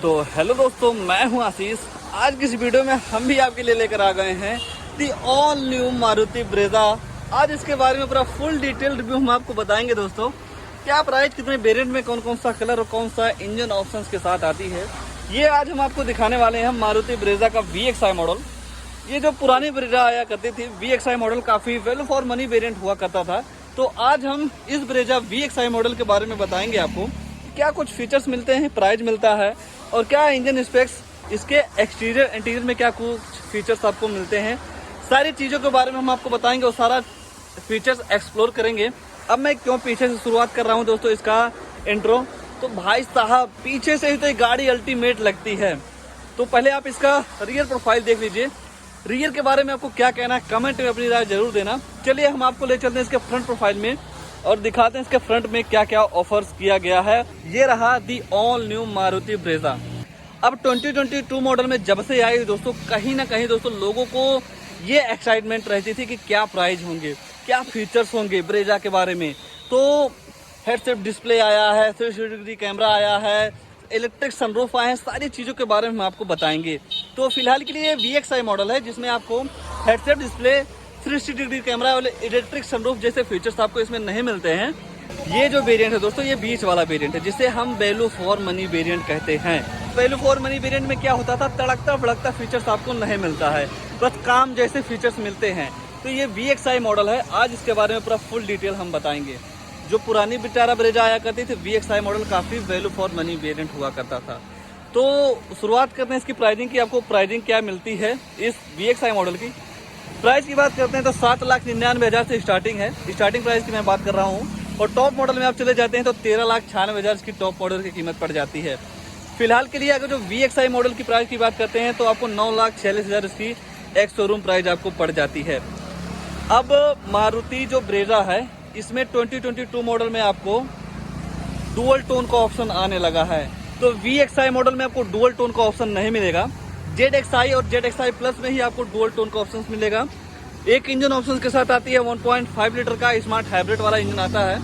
तो हेलो दोस्तों, मैं हूं आशीष। आज की इस वीडियो में हम भी आपके लिए लेकर आ गए हैं the all new Maruti Brezza. आज इसके बारे में पूरा फुल डिटेल रिव्यू हम आपको बताएंगे दोस्तों। क्या प्राइस, कितने वेरिएंट में, कौन कौन सा कलर और कौन सा इंजन ऑप्शंस के साथ आती है, ये आज हम आपको दिखाने वाले हैं। मारुति ब्रेजा का VXI मॉडल, ये जो पुरानी ब्रेजा आया करती थी VXI मॉडल, काफी वैल्यू फॉर मनी वेरिएंट हुआ करता था। तो आज हम इस ब्रेजा VXI मॉडल के बारे में बताएंगे आपको क्या कुछ फीचर्स मिलते हैं, प्राइस मिलता है और क्या इंजन स्पेक्स, इसके एक्सटीरियर इंटीरियर में क्या कुछ फीचर्स आपको मिलते हैं। सारी चीज़ों के बारे में हम आपको बताएंगे और सारा फीचर्स एक्सप्लोर करेंगे। अब मैं क्यों पीछे से शुरुआत कर रहा हूं दोस्तों इसका इंट्रो, तो भाई साहब पीछे से ही तो ये गाड़ी अल्टीमेट लगती है। तो पहले आप इसका रियर प्रोफाइल देख लीजिए। रियर के बारे में आपको क्या कहना है, कमेंट में अपनी राय जरूर देना। चलिए हम आपको ले चलते हैं इसके फ्रंट प्रोफाइल में और दिखाते हैं इसके फ्रंट में क्या क्या ऑफर्स किया गया है। ये रहा the all new Maruti Brezza. अब 2022 मॉडल में जब से आई दोस्तों, कहीं ना कहीं दोस्तों लोगों को ये एक्साइटमेंट रहती थी कि क्या प्राइस होंगे, क्या फीचर्स होंगे ब्रेजा के बारे में। तो हेडसेट डिस्प्ले आया है, 360 डिग्री कैमरा आया है, इलेक्ट्रिक सनरूफ आए हैं, सारी चीज़ों के बारे में हम आपको बताएंगे। तो फिलहाल के लिए VXI मॉडल है जिसमें आपको हेडसेट डिस्प्ले, 360 डिग्री कैमरा और इलेक्ट्रिक सनरूफ जैसे फीचर्स आपको इसमें नहीं मिलते हैं। ये जो वेरिएंट है दोस्तों, ये बीच वाला वेरिएंट है जिसे हम वैल्यू फॉर मनी वेरिएंट कहते हैं। वैल्यू फॉर मनी वेरिएंट में क्या होता था, तड़कता भड़कता फीचर्स आपको नहीं मिलता है, बस काम जैसे फीचर्स मिलते हैं। तो ये VXI मॉडल है, आज इसके बारे में पूरा फुल डिटेल हम बताएंगे। जो पुरानी बिटारा ब्रेजा आया करती थी VXI मॉडल, काफ़ी वैल्यू फॉर मनी वेरिएंट हुआ करता था। तो शुरुआत करते हैं इसकी प्राइसिंग की। आपको प्राइसिंग क्या मिलती है इस VXI मॉडल की। प्राइस की बात करते हैं तो 7,99,000 से स्टार्टिंग है, स्टार्टिंग प्राइस की मैं बात कर रहा हूँ। और टॉप मॉडल में आप चले जाते हैं तो 13,96,000 की टॉप मॉडल की कीमत पड़ जाती है। फिलहाल के लिए अगर जो VXI मॉडल की प्राइस की बात करते हैं तो आपको 9,46,000 इसकी एक शोरूम प्राइस आपको पड़ जाती है। अब मारुति जो ब्रेजा है इसमें 2022 मॉडल में आपको डुअल टोन का ऑप्शन आने लगा है। तो VXI मॉडल में आपको डुअल टोन का ऑप्शन नहीं मिलेगा। ZXI और ZXI प्लस में ही आपको डुअल टोन का ऑप्शन मिलेगा। एक इंजन ऑप्शन के साथ आती है 1.5 लीटर का स्मार्ट हाइब्रिड वाला इंजन आता है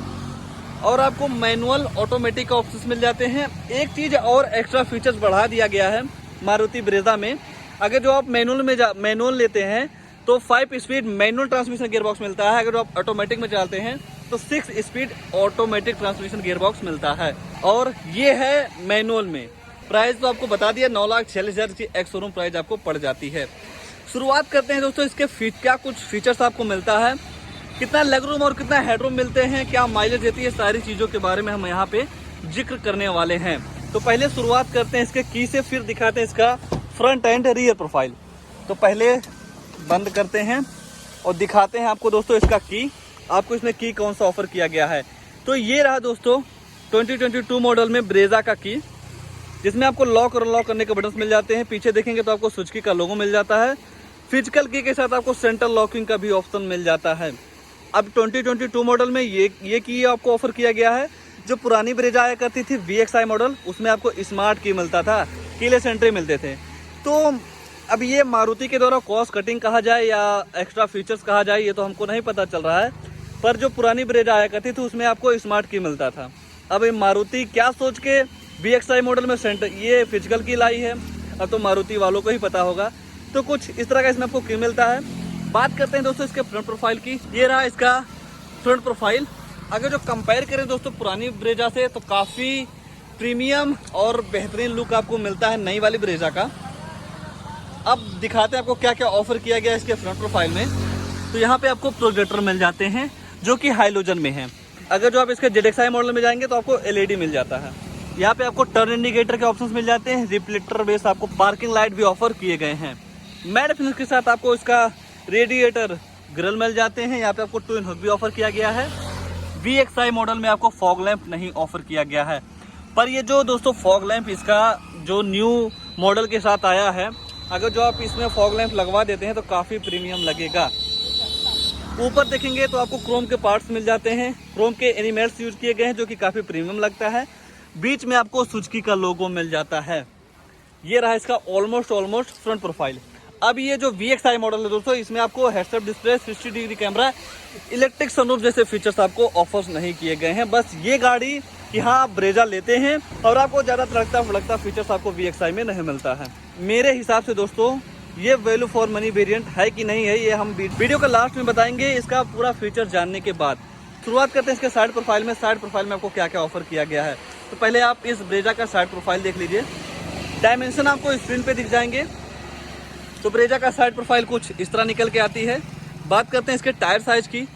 और आपको मैनुअल ऑटोमेटिक का ऑप्शन मिल जाते हैं। एक चीज और एक्स्ट्रा फीचर्स बढ़ा दिया गया है मारुति ब्रेजा में। अगर जो आप मैनुअल लेते हैं तो 5 स्पीड मैनुअल ट्रांसमिशन गियरबॉक्स मिलता है। अगर जो आप ऑटोमेटिक में चलाते हैं तो 6 स्पीड ऑटोमेटिक ट्रांसमिशन गियरबॉक्स मिलता है। और ये है मैनुअल में। प्राइस तो आपको बता दिया, 9,46,000 की एक शोरूम प्राइस आपको पड़ जाती है। शुरुआत करते हैं दोस्तों इसके क्या कुछ फीचर्स आपको मिलता है, कितना लेग रूम और कितना हेडरूम मिलते हैं, क्या माइलेज देती है, सारी चीज़ों के बारे में हम यहाँ पे जिक्र करने वाले हैं। तो पहले शुरुआत करते हैं इसके की से, फिर दिखाते हैं इसका फ्रंट एंड रियर प्रोफाइल। तो पहले बंद करते हैं और दिखाते हैं आपको दोस्तों इसका की, आपको इसमें की कौन सा ऑफर किया गया है। तो ये रहा दोस्तों 2022 मॉडल में ब्रेजा का की, जिसमें आपको लॉक और अनलॉक करने के बटन मिल जाते हैं। पीछे देखेंगे तो आपको सुजुकी का लोगो मिल जाता है। फिजिकल की के साथ आपको सेंट्रल लॉकिंग का भी ऑप्शन मिल जाता है। अब 2022 मॉडल में ये की आपको ऑफर किया गया है। जो पुरानी ब्रेजा आया करती थी VXI मॉडल, उसमें आपको स्मार्ट की मिलता था, कीलेस एंट्री मिलते थे। तो अब ये मारुति के द्वारा कॉस्ट कटिंग कहा जाए या एक्स्ट्रा फीचर्स कहा जाए, ये तो हमको नहीं पता चल रहा है। पर जो पुरानी ब्रेजा आया करती थी उसमें आपको स्मार्ट की मिलता था। अब ये मारुति क्या सोच के VXI मॉडल में ये फिजिकल की लाई है, अब तो मारुति वालों को ही पता होगा। तो कुछ इस तरह का इसमें आपको की मिलता है। बात करते हैं दोस्तों इसके फ्रंट प्रोफाइल की। ये रहा इसका फ्रंट प्रोफाइल। अगर जो कंपेयर करें दोस्तों पुरानी ब्रेजा से, तो काफ़ी प्रीमियम और बेहतरीन लुक आपको मिलता है नई वाली ब्रेजा का। अब दिखाते हैं आपको क्या क्या ऑफर किया गया इसके फ्रंट प्रोफाइल में। तो यहाँ पे आपको प्रोजेक्टर मिल जाते हैं जो कि हाइलोजन में है। अगर जो आप इसके ZXI मॉडल में जाएंगे तो आपको LED मिल जाता है। यहाँ पे आपको टर्न इंडिकेटर के ऑप्शंस मिल जाते हैं। रिफ्लेक्टर बेस आपको पार्किंग लाइट भी ऑफर किए गए हैं। मैट फिनिश के साथ आपको इसका रेडिएटर ग्रिल मिल जाते हैं। यहाँ पे आपको ट्विन हुक भी ऑफर किया गया है। VXI मॉडल में आपको फॉग लैंप नहीं ऑफर किया गया है। पर ये जो दोस्तों फॉग लैंप इसका जो न्यू मॉडल के साथ आया है, अगर जो आप इसमें फॉग लैंप लगवा देते हैं तो काफ़ी प्रीमियम लगेगा। ऊपर देखेंगे तो आपको क्रोम के पार्ट्स मिल जाते हैं। क्रोम के एनिमेट्स यूज किए गए हैं जो कि काफ़ी प्रीमियम लगता है। बीच में आपको सुजुकी का लोगो मिल जाता है। ये रहा इसका ऑलमोस्ट फ्रंट प्रोफाइल। अब ये जो VXI मॉडल है दोस्तों, इसमें आपको headset display, 60 degree camera, electric sunroof जैसे फीचर्स आपको ऑफर्स नहीं किए गए हैं। बस ये गाड़ी कि हाँ आप ब्रेजा लेते हैं और आपको ज़्यादा तड़कता फड़कता फीचर्स आपको VXI में नहीं मिलता है। मेरे हिसाब से दोस्तों ये वैल्यू फॉर मनी वेरिएंट है कि नहीं है, ये हम वीडियो के लास्ट में बताएंगे इसका पूरा फीचर जानने के बाद। शुरुआत करते हैं इसके साइड प्रोफाइल में। साइड प्रोफाइल में आपको क्या क्या ऑफर किया गया है, तो पहले आप इस ब्रेजा का साइड प्रोफाइल देख लीजिए। डायमेंशन आपको स्क्रीन पे दिख जाएंगे। तो ब्रेजा का साइड प्रोफाइल कुछ इस तरह निकल के आती है। बात करते हैं इसके टायर साइज की,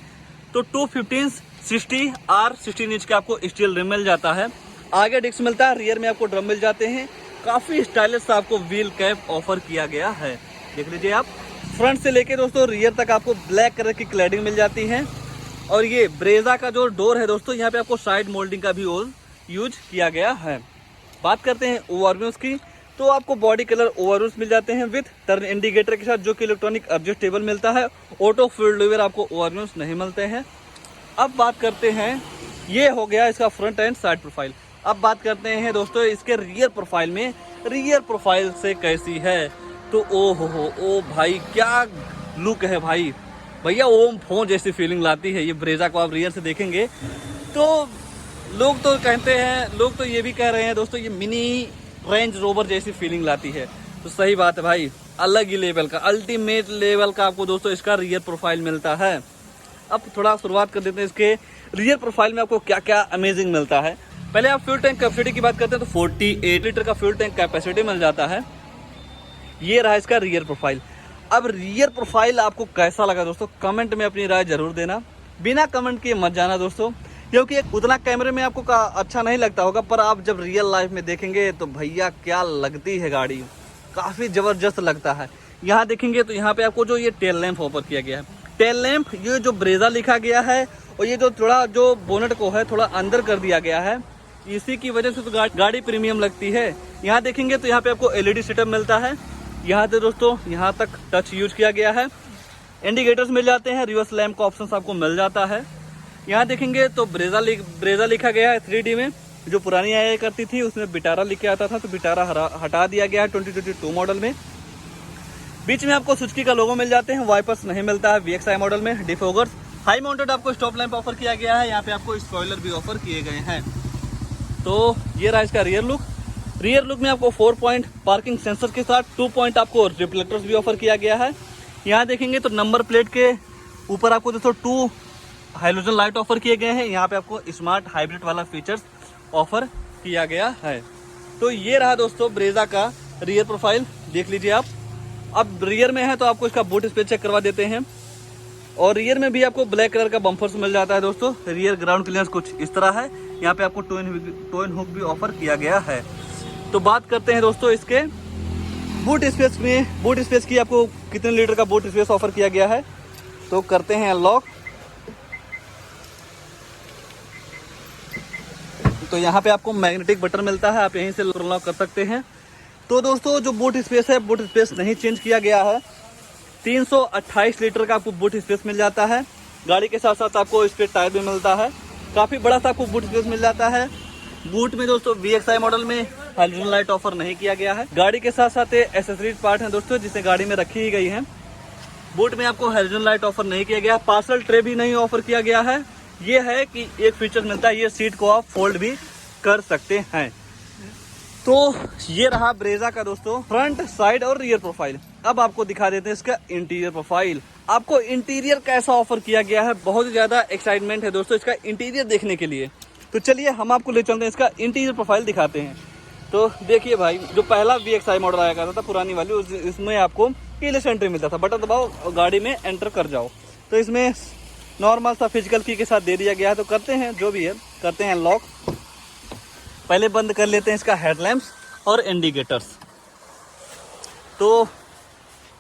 तो 215/60 R16 इंच का आपको स्टील रिम मिल जाता है। आगे डिस्क मिलता है, रियर में आपको ड्रम मिल जाते हैं। काफी स्टाइलिश आपको व्हील कैप ऑफर किया गया है, देख लीजिए आप। फ्रंट से लेके दोस्तों रियर तक आपको ब्लैक कलर की क्लैडिंग मिल जाती है। और ये ब्रेजा का जो डोर है दोस्तों, यहाँ पे आपको साइड मोल्डिंग का भी यूज किया गया है। बात करते हैं ओवरव्यूज की, तो आपको बॉडी कलर ओवरव्यूज मिल जाते हैं विद टर्न इंडिकेटर के साथ, जो कि इलेक्ट्रॉनिक एडजस्टेबल मिलता है। ऑटो फील्ड लीवर आपको ओवरव्यूज नहीं मिलते हैं। अब बात करते हैं, ये हो गया इसका फ्रंट एंड साइड प्रोफाइल। अब बात करते हैं दोस्तों इसके रियर प्रोफाइल में, रियर प्रोफाइल से कैसी है। तो ओ भाई क्या लुक है भाई, भैया ओम फोन जैसी फीलिंग लाती है ये ब्रेजा को। आप रियर से देखेंगे तो लोग तो कहते हैं, लोग तो ये भी कह रहे हैं दोस्तों ये मिनी रेंज रोवर जैसी फीलिंग लाती है। तो सही बात है भाई, अलग ही लेवल का, अल्टीमेट लेवल का आपको दोस्तों इसका रियर प्रोफाइल मिलता है। अब थोड़ा शुरुआत कर देते हैं इसके रियर प्रोफाइल में आपको क्या क्या अमेजिंग मिलता है। पहले आप फ्यूल टैंक कैपेसिटी की बात करते हैं तो 48 लीटर का फ्यूल टैंक कैपेसिटी मिल जाता है। ये रहा इसका रियर प्रोफाइल। अब रियर प्रोफाइल आपको कैसा लगा दोस्तों, कमेंट में अपनी राय जरूर देना। बिना कमेंट किए मत जाना दोस्तों, क्योंकि उतना कैमरे में आपको अच्छा नहीं लगता होगा, पर आप जब रियल लाइफ में देखेंगे तो भैया क्या लगती है गाड़ी, काफ़ी ज़बरदस्त लगता है। यहाँ देखेंगे तो यहाँ पे आपको जो ये टेल लैंप ऑफर किया गया है, टेल लैंप ये जो ब्रेजा लिखा गया है और ये जो थोड़ा जो बोनट को है थोड़ा अंदर कर दिया गया है, इसी की वजह से तो गाड़ी प्रीमियम लगती है। यहाँ देखेंगे तो यहाँ पे आपको LED सेटअप मिलता है। यहाँ से दोस्तों यहाँ तक टच यूज किया गया है। इंडिकेटर्स मिल जाते हैं, रिवर्स लैंप का ऑप्शन आपको मिल जाता है। यहाँ देखेंगे तो ब्रेजा लिखा गया है 3D में। जो पुरानी आया करती थी उसमें विटारा लिख के आता था, तो विटारा हटा दिया गया है 2022 मॉडल में। बीच में आपको सुजुकी का लोगो मिल जाते हैं। वाइपर्स नहीं मिलता है VXI मॉडल में। डिफोगर्स, हाई माउंटेड आपको स्टॉप लैंप ऑफर किया गया है। यहाँ पे आपको स्पॉइलर भी ऑफर किए गए हैं। तो ये रहा इसका रियर लुक। रियर लुक में आपको 4 पॉइंट पार्किंग सेंसर के साथ 2 पॉइंट आपको रिफ्लेक्टर्स भी ऑफर किया गया है। यहाँ देखेंगे तो नंबर प्लेट के ऊपर आपको दोस्तों 2 हाइलोजन लाइट ऑफर किए गए हैं। यहाँ पे आपको स्मार्ट हाइब्रिड वाला फीचर्स ऑफर किया गया है। तो ये रहा दोस्तों ब्रेजा का रियर प्रोफाइल, देख लीजिए आप। अब रियर में है तो आपको इसका बूट स्पेस चेक करवा देते हैं। और रियर में भी आपको ब्लैक कलर का बम्पर्स मिल जाता है दोस्तों। रियर ग्राउंड क्लियरेंस कुछ इस तरह है। यहाँ पे आपको टोइन हुक भी ऑफर किया गया है। तो बात करते हैं दोस्तों इसके बूट स्पेस में। बूट स्पेस की आपको कितने लीटर का बूट स्पेस ऑफर किया गया है, तो करते हैं अनलॉक। तो यहाँ पे आपको मैग्नेटिक बटन मिलता है, आप यहीं से अनलॉक कर सकते हैं। तो दोस्तों जो बूट स्पेस है, बूट स्पेस नहीं चेंज किया गया है। 328 लीटर का आपको बूट स्पेस मिल जाता है। गाड़ी के साथ साथ आपको इस पे टायर भी मिलता है। काफ़ी बड़ा सा आपको बूट स्पेस मिल जाता है। बूट में दोस्तों VXI मॉडल में हाइलोजन लाइट ऑफर नहीं किया गया है। गाड़ी के साथ साथ एसेसरीज पार्ट हैं दोस्तों, जिसे गाड़ी में रखी ही गई है। बूट में आपको हाइलोजन लाइट ऑफर नहीं किया गया। पार्सल ट्रे भी नहीं ऑफर किया गया है। ये है कि एक फीचर मिलता है, ये सीट को आप फोल्ड भी कर सकते हैं। तो ये रहा ब्रेजा का दोस्तों फ्रंट, साइड और रियर प्रोफाइल। अब आपको दिखा देते हैं इसका इंटीरियर प्रोफाइल। आपको इंटीरियर कैसा ऑफर किया गया है, बहुत ही ज्यादा एक्साइटमेंट है दोस्तों इसका इंटीरियर देखने के लिए। तो चलिए हम आपको ले चलते हैं, इसका इंटीरियर प्रोफाइल दिखाते हैं। तो देखिए भाई, जो पहला VXI मॉडल आया करता था पुरानी वाली, इसमें आपको कीलेस एंट्री मिलता था। बटन दबाओ और गाड़ी में एंटर कर जाओ। तो इसमें नॉर्मल सा फिजिकल की के साथ दे दिया गया है। तो करते हैं जो भी है, करते हैं लॉक। पहले बंद कर लेते हैं इसका हेडलैम्प्स और इंडिकेटर्स। तो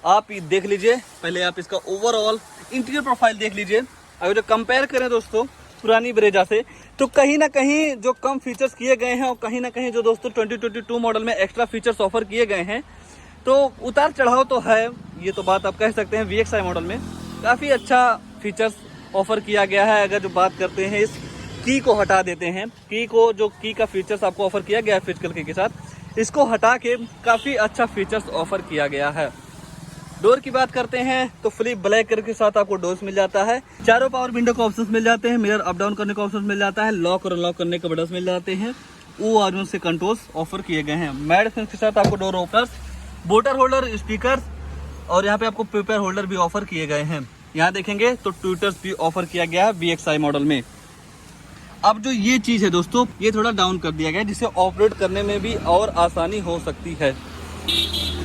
आप ये देख लीजिए, पहले आप इसका ओवरऑल इंटीरियर प्रोफाइल देख लीजिए। अगर जो कंपेयर करें दोस्तों पुरानी ब्रेजा से, तो कहीं ना कहीं जो कम फीचर्स किए गए हैं और कहीं ना कहीं जो दोस्तों 2022 मॉडल में एक्स्ट्रा फीचर्स ऑफर किए गए हैं, तो उतार चढ़ाव तो है, ये तो बात आप कह सकते हैं। VXI मॉडल में काफ़ी अच्छा फीचर्स ऑफर किया गया है। अगर जो बात करते हैं इस की को हटा देते हैं, की को जो की का फीचर्स आपको ऑफर किया गया है फिजिकल की के साथ, इसको हटा के काफ़ी अच्छा फीचर्स ऑफर किया गया है। डोर की बात करते हैं तो फुली ब्लैक कलर के साथ आपको डोर्स मिल जाता है। चारों पावर विंडो के ऑप्शंस मिल जाते हैं, मिरर अप डाउन करने का ऑप्शन मिल जाता है, लॉक और अनलॉक करने के बटन्स मिल जाते हैं। ORM से कंट्रोल्स ऑफर किए गए हैं। मैट फिनिश के साथ आपको door openers, bottle holder, speaker और यहाँ पे आपको पेपर होल्डर भी ऑफर किए गए हैं। यहाँ देखेंगे तो ट्विटर्स भी ऑफर किया गया है VXI मॉडल में। अब जो ये चीज है दोस्तों, ये थोड़ा डाउन कर दिया गया है जिससे ऑपरेट करने में भी और आसानी हो सकती है।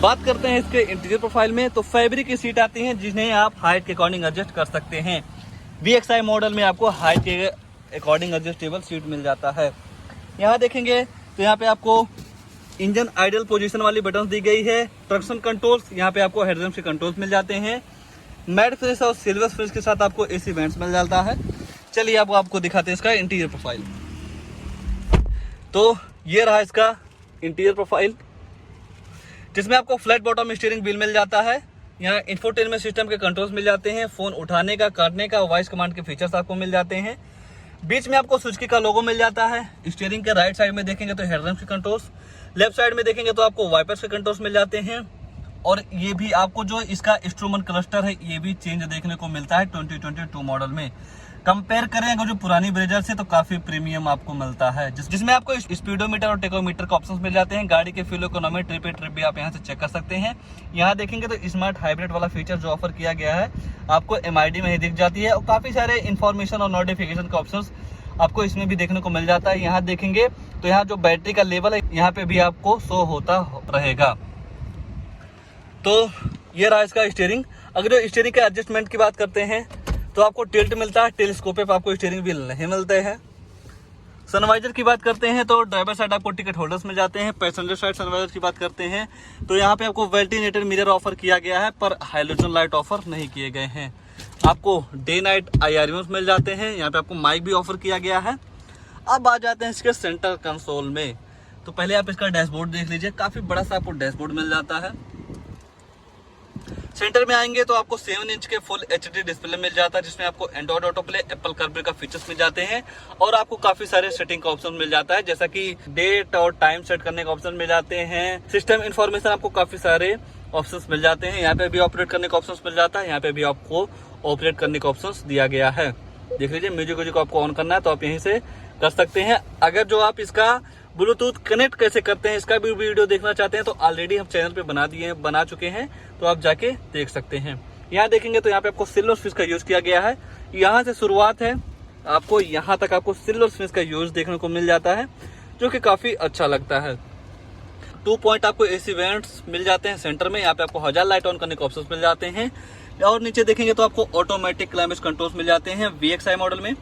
बात करते हैं इसके इंटीरियर प्रोफाइल में, तो फैब्रिक की सीट आती है जिन्हें आप हाइट के अकॉर्डिंग एडजस्ट कर सकते हैं। VXI मॉडल में आपको हाइट के अकॉर्डिंग एडजस्टेबल सीट मिल जाता है। यहाँ देखेंगे तो यहाँ पे आपको इंजन आइडल पोजीशन वाली बटन दी गई है। ट्रैक्शन कंट्रोल्स, यहाँ पे आपको हेडलैम्प के कंट्रोल्स मिल जाते हैं। मैट फिनिश और सिल्वर फिनिश के साथ आपको AC वेंट्स मिल जाता है। चलिए आपको दिखाते हैं इसका इंटीरियर प्रोफाइल। तो ये रहा इसका इंटीरियर प्रोफाइल, जिसमें आपको फ्लैट बॉटम स्टीयरिंग व्हील मिल जाता है। यहाँ इंफोटेनमेंट सिस्टम के कंट्रोल्स मिल जाते हैं। फोन उठाने का, काटने का, वॉइस कमांड के फीचर्स आपको मिल जाते हैं। बीच में आपको सुजुकी का लोगो मिल जाता है। स्टीयरिंग के राइट साइड में देखेंगे तो हेडलैम्प के कंट्रोल्स, लेफ्ट साइड में देखेंगे तो आपको वाइपर्स के कंट्रोल्स मिल जाते हैं। और ये भी आपको जो इसका इंस्ट्रूमेंट क्लस्टर है ये भी चेंज देखने को मिलता है 2022 मॉडल में। कंपेयर करें अगर जो पुरानी ब्रेजर से तो काफी प्रीमियम आपको मिलता है, जिसमें आपको स्पीडोमीटर और टेकोमीटर का ऑप्शंस मिल जाते हैं। गाड़ी के फ्यूल इकोनॉमी, ट्रिप भी आप यहाँ से चेक कर सकते हैं। यहाँ देखेंगे तो स्मार्ट हाइब्रिड वाला फीचर जो ऑफर किया गया है आपको MID में ही दिख जाती है। और काफी सारे इन्फॉर्मेशन और नोटिफिकेशन का ऑप्शन आपको इसमें भी देखने को मिल जाता है। यहाँ देखेंगे तो यहाँ जो बैटरी का लेवल है यहाँ पे भी आपको शो होता रहेगा। तो ये रहा इसका स्टीयरिंग। अगर जो स्टीयरिंग के एडजस्टमेंट की बात करते हैं तो आपको टिल्ट मिलता है, टेलीस्कोप पे आपको स्टीयरिंग व्हील नहीं मिलते हैं। सनवाइजर की बात करते हैं तो ड्राइवर साइड आपको टिकट होल्डर्स मिल जाते हैं। पैसेंजर साइड सनवाइजर की बात करते हैं तो यहाँ पे आपको वेल्टिनेटेड मिरर ऑफर किया गया है, पर हाइलोजन लाइट ऑफर नहीं किए गए हैं। आपको डे नाइट IRMs मिल जाते हैं। यहाँ पे आपको माइक भी ऑफर किया गया है। अब आ जाते हैं इसके सेंटर कंसोल में। तो पहले आप इसका डैशबोर्ड देख लीजिए, काफी बड़ा सा आपको डैशबोर्ड मिल जाता है। सेंटर में आएंगे तो आपको 7 इंच के फुल HD डिस्प्ले मिल जाता है, जिसमें आपको Android auto play, Apple CarPlay का फीचर्स मिल जाते हैं। और आपको काफी सारे सेटिंग का ऑप्शन मिल जाता है, जैसा कि डेट और टाइम सेट करने का ऑप्शन मिल जाते हैं। सिस्टम इन्फॉर्मेशन आपको काफी सारे ऑप्शंस मिल जाते हैं। यहाँ पे भी ऑपरेट करने का ऑप्शन मिल जाता है। यहाँ पे भी आपको ऑपरेट करने का ऑप्शन दिया गया है। देख लीजिए, म्यूजिक आपको ऑन करना है तो आप यहीं से कर सकते हैं। अगर जो आप इसका ब्लूटूथ कनेक्ट कैसे करते हैं इसका भी वीडियो देखना चाहते हैं तो ऑलरेडी हम चैनल पे बना चुके हैं, तो आप जाके देख सकते हैं। यहाँ देखेंगे तो यहाँ पे आपको सिल्वर फिनिश का यूज किया गया है। यहाँ से शुरुआत है, आपको यहाँ तक आपको सिल्वर फिनिश का यूज देखने को मिल जाता है, जो कि काफी अच्छा लगता है। 2 पॉइंट आपको AC वेंट्स मिल जाते हैं सेंटर में। यहाँ पे आपको हजार लाइट ऑन करने के ऑप्शन मिल जाते हैं। और नीचे देखेंगे तो आपको ऑटोमेटिक क्लाइमेट कंट्रोल्स मिल जाते हैं। VXI मॉडल में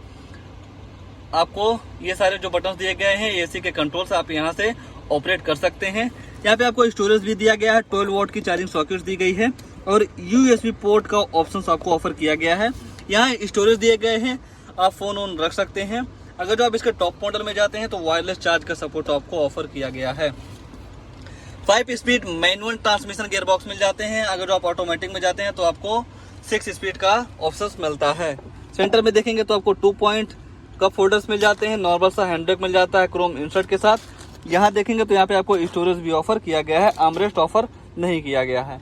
आपको ये सारे जो बटन्स दिए गए हैं AC के कंट्रोल्स आप यहाँ से ऑपरेट कर सकते हैं। यहाँ पे आपको स्टोरेज भी दिया गया है, 12 वॉट की चार्जिंग सॉकेट्स दी गई है और USB पोर्ट का ऑप्शन आपको ऑफर किया गया है। यहाँ स्टोरेज दिए गए हैं, आप फोन ऑन रख सकते हैं। अगर जो आप इसके टॉप मॉडल में जाते हैं तो वायरलेस चार्ज का सपोर्ट आपको ऑफर किया गया है। 5 speed manual transmission gear box मिल जाते हैं। अगर जो आप ऑटोमेटिक में जाते हैं तो आपको 6 स्पीड का ऑप्शन मिलता है। सेंटर में देखेंगे तो आपको 2 पॉइंट कप होल्डर्स मिल जाते हैं। नॉर्मल सा हैंड ब्रेक मिल जाता है क्रोम इंसर्ट के साथ। यहाँ देखेंगे तो यहाँ पे आपको स्टोरेज भी ऑफर किया गया है, आर्मरेस्ट ऑफर नहीं किया गया है।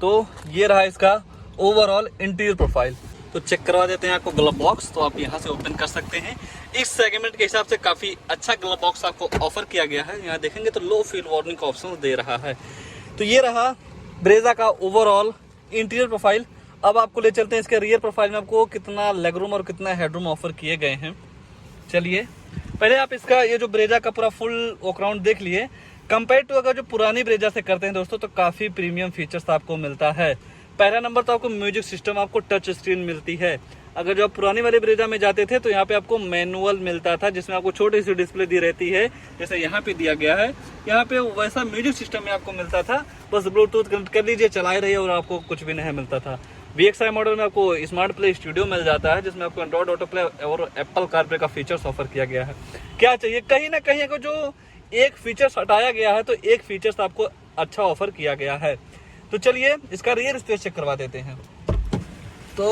तो ये रहा इसका ओवरऑल इंटीरियर प्रोफाइल। तो चेक करवा देते हैं आपको ग्लव बॉक्स, तो आप यहाँ से ओपन कर सकते हैं। इस सेगमेंट के हिसाब से काफी अच्छा ग्लव बॉक्स आपको ऑफर किया गया है। यहाँ देखेंगे तो लो फ्यूल वार्निंग का ऑप्शन दे रहा है। तो ये रहा ब्रेजा का ओवरऑल इंटीरियर प्रोफाइल। अब आपको ले चलते हैं इसके रियर प्रोफाइल में आपको कितना लेगरूम और कितना हेडरूम ऑफर किए गए हैं। चलिए पहले आप इसका ये जो ब्रेजा का पूरा फुल वॉकराउंड देख लिए। कंपेयर टू अगर जो पुरानी ब्रेजा से करते हैं दोस्तों तो काफी प्रीमियम फीचर्स आपको मिलता है। पहला नंबर तो आपको म्यूजिक सिस्टम, आपको टच स्क्रीन मिलती है। अगर जो आप पुरानी वाली ब्रेजा में जाते थे तो यहाँ पे आपको मैनुअल मिलता था, जिसमें आपको छोटी सी डिस्प्ले दी रहती है, जैसे यहाँ पे दिया गया है। यहाँ पे वैसा म्यूजिक सिस्टम में आपको मिलता था, बस ब्लूटूथ कनेक्ट कर लीजिए, चलाए रहिए और आपको कुछ भी नहीं मिलता था। VXI मॉडल में आपको स्मार्ट प्ले स्टूडियो मिल जाता है, जिसमें आपको एंड्रॉइड ऑटो प्ले और एप्पल कारप्ले का फीचर्स ऑफर किया गया है। क्या चाहिए, कहीं ना कहीं अगर जो एक फीचर्स हटाया गया है तो एक फीचर्स आपको अच्छा ऑफर किया गया है। तो चलिए इसका रियर स्पेस चेक करवा देते हैं। तो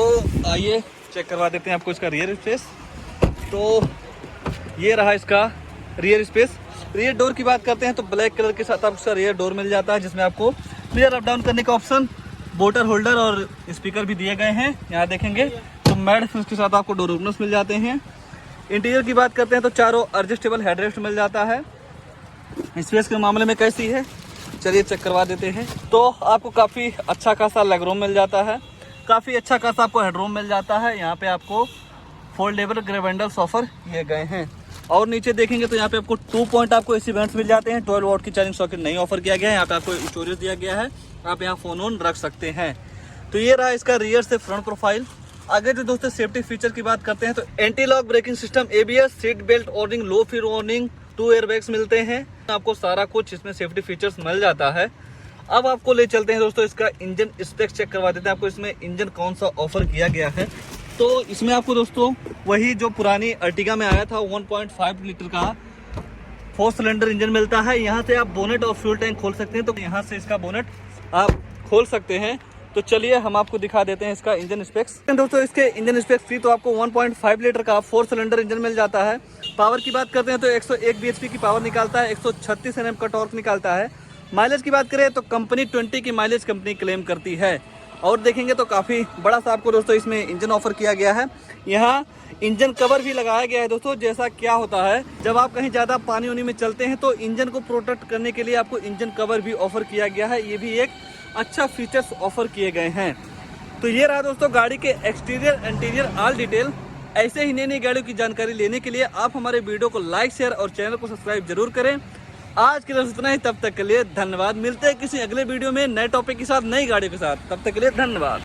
आइए चेक करवा देते हैं आपको इसका रियर स्पेस। तो ये रहा इसका रियर स्पेस। रियर डोर की बात करते हैं तो ब्लैक कलर के साथ आपको इसका रियर डोर मिल जाता है, जिसमें आपको मिरर अप डाउन करने का ऑप्शन, बोटर होल्डर और स्पीकर भी दिए गए हैं। यहाँ देखेंगे तो मैट फिल्स के साथ आपको डोर ओपनर्स मिल जाते हैं। इंटीरियर की बात करते हैं तो चारों एडजस्टेबल हेडरेस्ट मिल जाता है। स्पेस के मामले में कैसी है चलिए चेक करवा देते हैं। तो आपको काफ़ी अच्छा खासा लेग रूम मिल जाता है, काफ़ी अच्छा खासा आपको हेडरूम मिल जाता है। यहाँ पे आपको फोल्डेबल ग्रैब हैंडल्स ऑफर किए गए हैं। और नीचे देखेंगे तो यहाँ पे आपको 2 पॉइंट आपको एसी वेंट्स मिल जाते हैं। 12 वोल्ट की चार्जिंग सॉकेट नहीं ऑफर किया गया है। यहाँ पे आपको स्टोरेज दिया गया है, आप यहाँ फोन ऑन रख सकते हैं। तो ये रहा इसका रियर से फ्रंट प्रोफाइल। आगे जो दोस्तों सेफ्टी फीचर की बात करते हैं तो anti lock braking system, ABS, seat belt warning, low fuel warning, 2 airbags मिलते हैं। आपको सारा कुछ इसमें सेफ्टी फीचर्स मिल जाता है। अब आपको ले चलते हैं दोस्तों इसका इंजन स्पेक्स चेक करवा देते हैं। आपको इसमें इंजन कौन सा ऑफर किया गया है। तो इसमें आपको दोस्तों वही जो पुरानी अर्टिगा में आया था 1.5 लीटर का 4 सिलेंडर इंजन मिलता है। यहाँ से आप बोनेट और फ्यूल टैंक खोल सकते हैं। तो यहाँ से इसका बोनेट आप खोल सकते हैं। तो चलिए हम आपको दिखा देते हैं इसका इंजन स्पेक्स। दोस्तों इसके इंजन स्पेक्स थी तो आपको 1.5 लीटर का 4 सिलेंडर इंजन मिल जाता है। पावर की बात करते हैं तो 101 bhp की पावर निकालता है, 136 Nm का टॉर्क निकालता है। माइलेज की बात करें तो कंपनी 20 की माइलेज कंपनी क्लेम करती है। और देखेंगे तो काफ़ी बड़ा सा आपको दोस्तों इसमें इंजन ऑफर किया गया है। यहाँ इंजन कवर भी लगाया गया है दोस्तों। जैसा क्या होता है जब आप कहीं ज़्यादा पानी उनी में चलते हैं तो इंजन को प्रोटेक्ट करने के लिए आपको इंजन कवर भी ऑफर किया गया है। ये भी एक अच्छा फीचर्स ऑफर किए गए हैं। तो ये रहा दोस्तों गाड़ी के एक्सटीरियर इंटीरियर ऑल डिटेल। ऐसे ही नई नई गाड़ियों की जानकारी लेने के लिए आप हमारे वीडियो को लाइक, शेयर और चैनल को सब्सक्राइब जरूर करें। आज के लिए इतना ही, तब तक के लिए धन्यवाद। मिलते हैं किसी अगले वीडियो में नए टॉपिक के साथ, नई गाड़ियों के साथ। तब तक के लिए धन्यवाद।